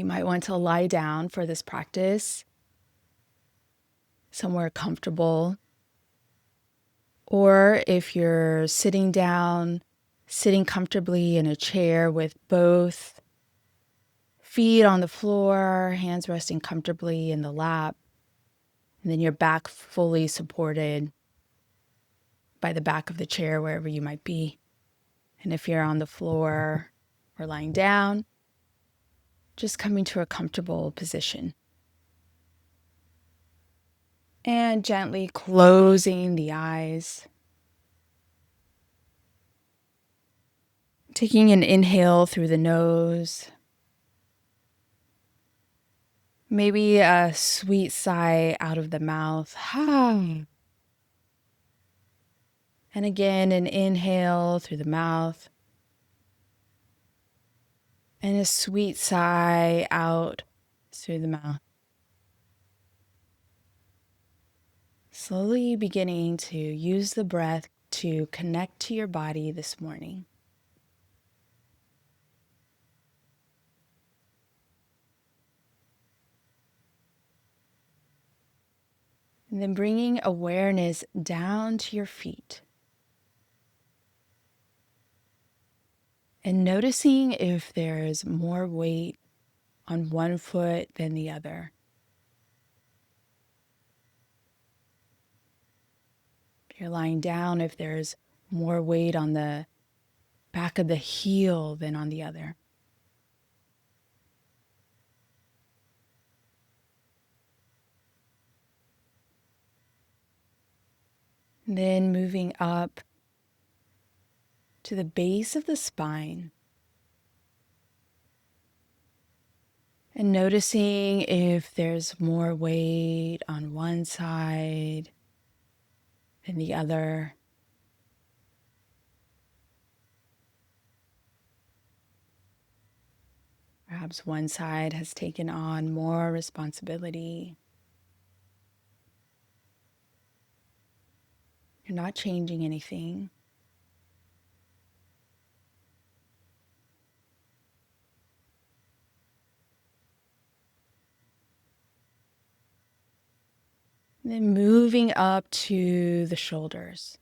You might want to lie down for this practice, somewhere comfortable. Or if you're sitting down, sitting comfortably in a chair with both feet on the floor, hands resting comfortably in the lap, and then your back fully supported by the back of the chair, wherever you might be. And if you're on the floor or lying down, just coming to a comfortable position. And gently closing the eyes. Taking an inhale through the nose. Maybe a sweet sigh out of the mouth. And again, an inhale through the mouth. And a sweet sigh out through the mouth. Slowly beginning to use the breath to connect to your body this morning. And then bringing awareness down to your feet. And noticing if there's more weight on one foot than the other. If you're lying down, if there's more weight on the back of the heel than on the other. And then moving up to the base of the spine. And noticing if there's more weight on one side than the other. Perhaps one side has taken on more responsibility. You're not changing anything. And then moving up to the shoulders.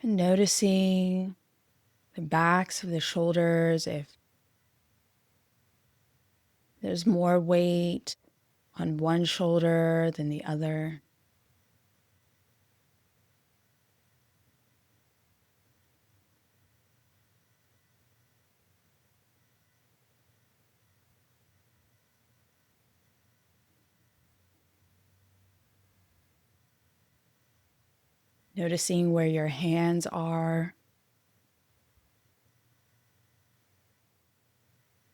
And noticing the backs of the shoulders, if there's more weight on one shoulder than the other. Noticing where your hands are.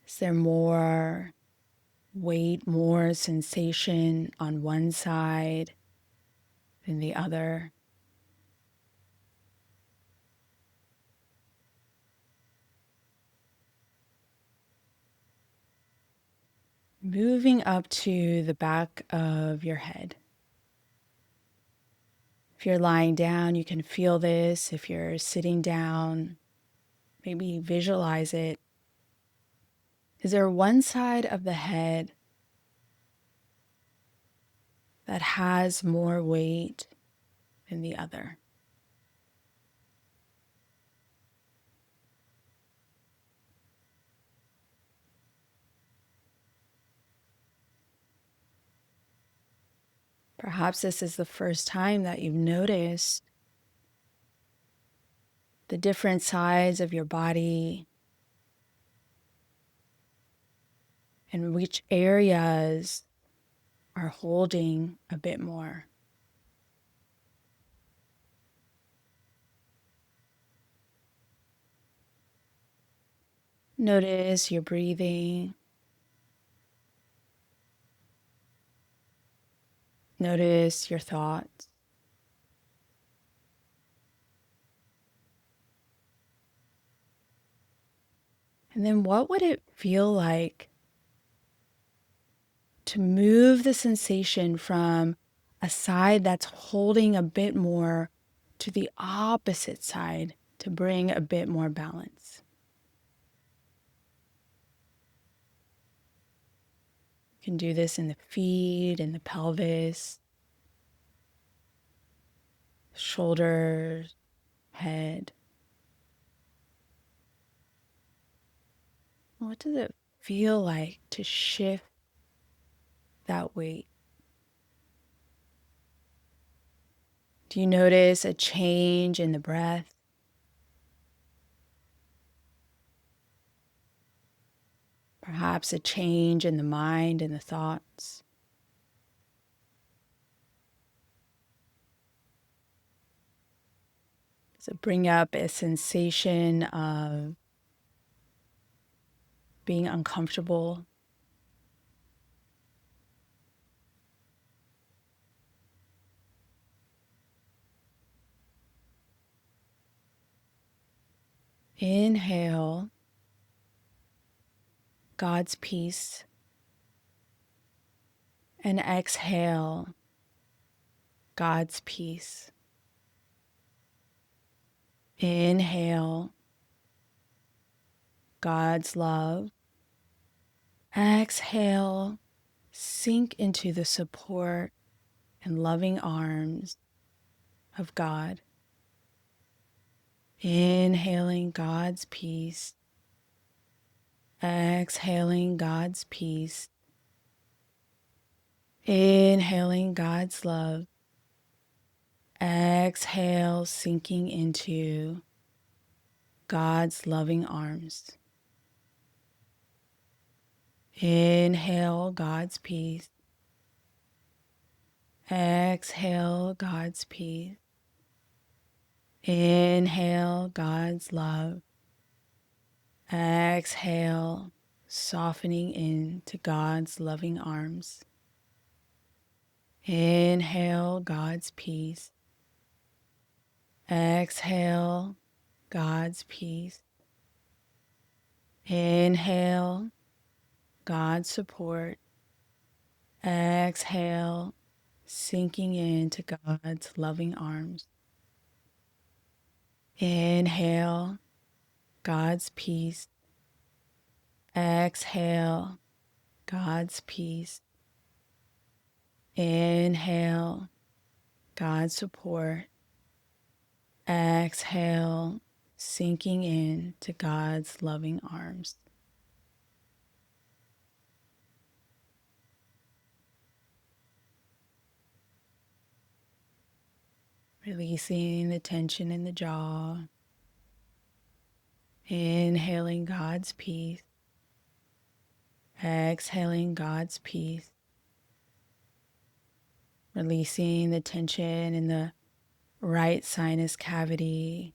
Is there more weight, more sensation on one side than the other? Moving up to the back of your head. If you're lying down, you can feel this. If you're sitting down, maybe visualize it. Is there one side of the head that has more weight than the other? Perhaps this is the first time that you've noticed the different sides of your body and which areas are holding a bit more. Notice your breathing. Notice your thoughts. And then what would it feel like to move the sensation from a side that's holding a bit more to the opposite side to bring a bit more balance? You can do this in the feet, in the pelvis, shoulders, head. What does it feel like to shift that weight? Do you notice a change in the breath? Perhaps a change in the mind and the thoughts? Does it bring up a sensation of being uncomfortable? Inhale God's peace and exhale God's peace. Inhale God's love. Exhale, sink into the support and loving arms of God. Inhaling God's peace. Exhaling God's peace. Inhaling God's love. Exhale, sinking into God's loving arms. Inhale God's peace. Exhale God's peace. Inhale God's love. Exhale, softening into God's loving arms. Inhale God's peace. Exhale God's peace. Inhale God's support. Exhale, sinking into God's loving arms. Inhale God's peace. Exhale God's peace. Inhale God's support. Exhale, sinking into God's loving arms. Releasing the tension in the jaw. Inhaling God's peace. Exhaling God's peace. Releasing the tension in the right sinus cavity,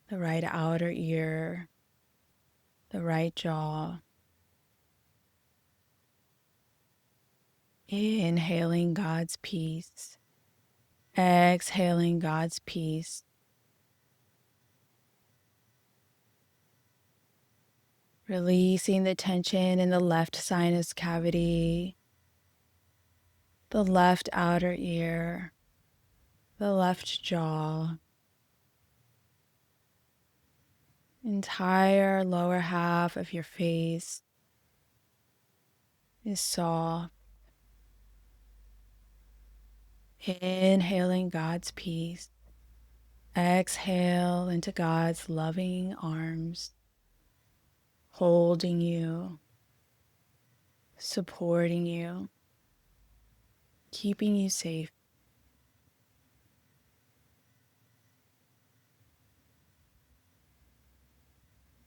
the right outer ear, the right jaw. Inhaling God's peace. Exhaling God's peace. Releasing the tension in the left sinus cavity, the left outer ear, the left jaw, entire lower half of your face is soft. Inhaling God's peace. Exhale into God's loving arms, holding you, supporting you, keeping you safe.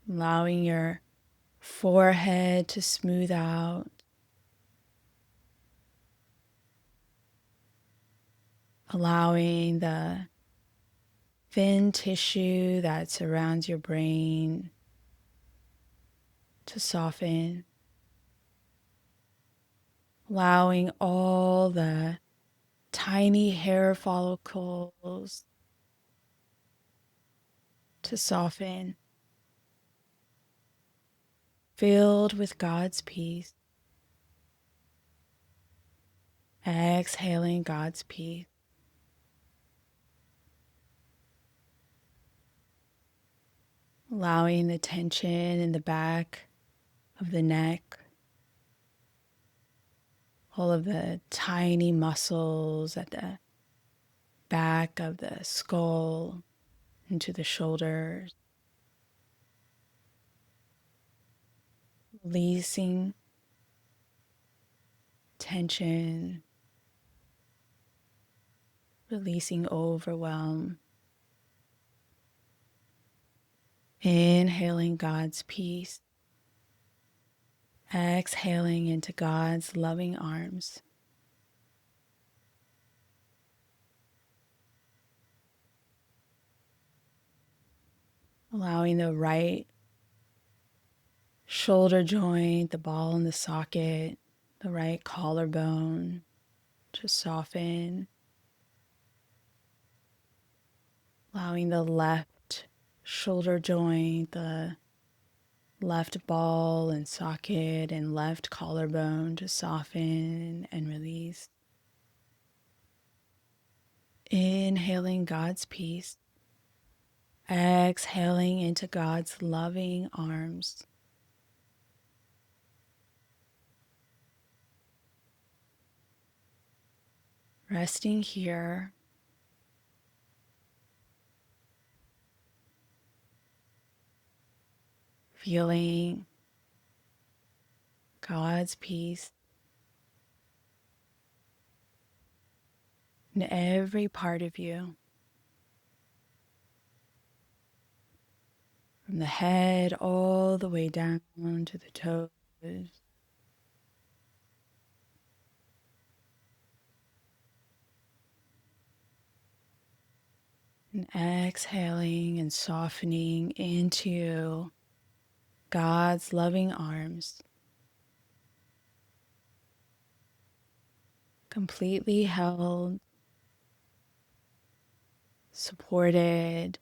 Allowing your forehead to smooth out. Allowing the thin tissue that surrounds your brain to soften. Allowing all the tiny hair follicles to soften. Filled with God's peace. Exhaling God's peace. Allowing the tension in the back of the neck all of the tiny muscles at the back of the skull into the shoulders, releasing tension, releasing overwhelm, inhaling God's peace, exhaling into God's loving arms. Allowing the right shoulder joint, the ball in the socket, the right collarbone to soften. Allowing the left shoulder joint, the left ball and socket and left collarbone to soften and release. Inhaling God's peace, exhaling into God's loving arms. Resting here, feeling God's peace in every part of you, from the head all the way down to the toes. And exhaling and softening into God's loving arms, completely held, supported,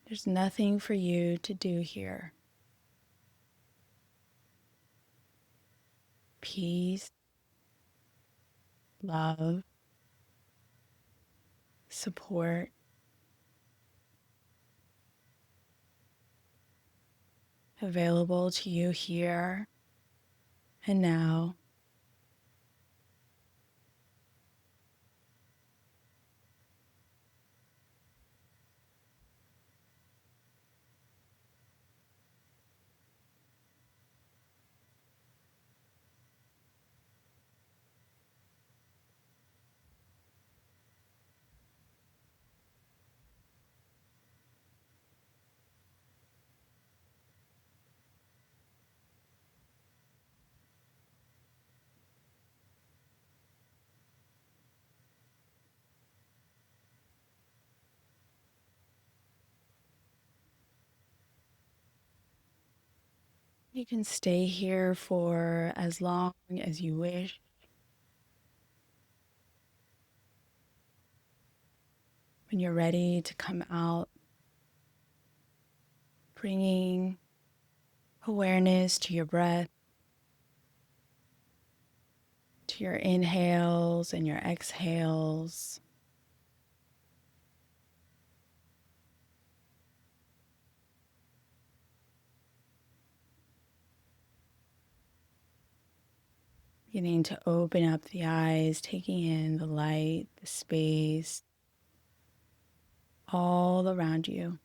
there's nothing for you to do here. Peace, love, support, available to you here and now. You can stay here for as long as you wish. When you're ready to come out, bringing awareness to your breath, to your inhales and your exhales. Beginning to open up the eyes, taking in the light, the space all around you.